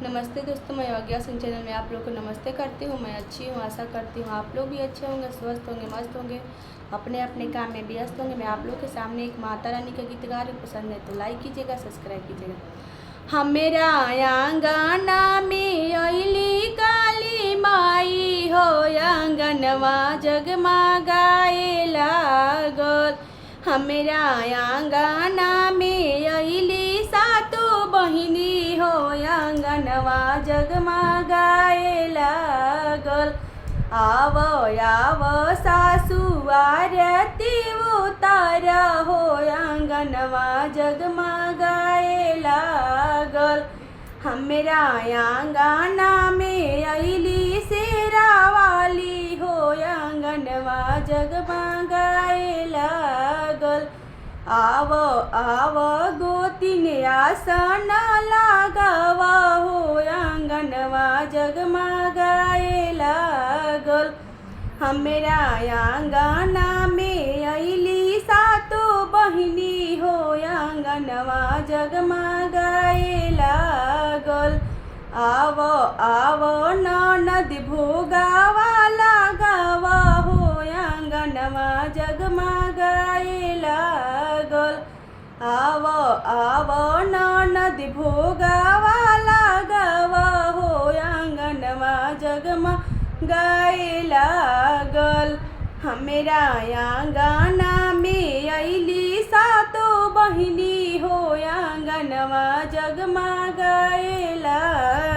नमस्ते दोस्तों, मैं योग्या सिंह चैनल में आप लोग को नमस्ते करती हूँ। मैं अच्छी हूँ, आशा करती हूँ आप लोग भी अच्छे होंगे, स्वस्थ होंगे, मस्त होंगे, अपने अपने काम में व्यस्त होंगे। मैं आप लोग के सामने एक माता रानी का गीत गा रही हूँ। पसंद है तो लाइक कीजिएगा, सब्सक्राइब कीजिएगा। हमेरा आंगना में अली काली माई हो, आंगनवा जगमगाए लागल। हमेरा आंगना में अली सातो बहिनी हो, आंगनवा जगमगाए लागल। आव आव सासु आरती उतार हो, आंगनवा जगमगाए लागल। हमरा आंगना में अली शेरा वाली हो, आंगनवा जगमगाए लागल। आव आव गोतिन आसन लगावा हो, आंगनवा जगमगाए लागल। हमरा आंगना में अली सातो बहिनी हो, आंगनवा जगमगाए लागल। आव आव ननद भोगावा लगावा हो, आंगनवा जगमगाए लागल। आव आव ननद भोगावा लगावा हो, आंगनवा जगमगाए लागल। हमरा आंगना में अली सातो बहिनी हो, आंगनवा जगमगाए लागल।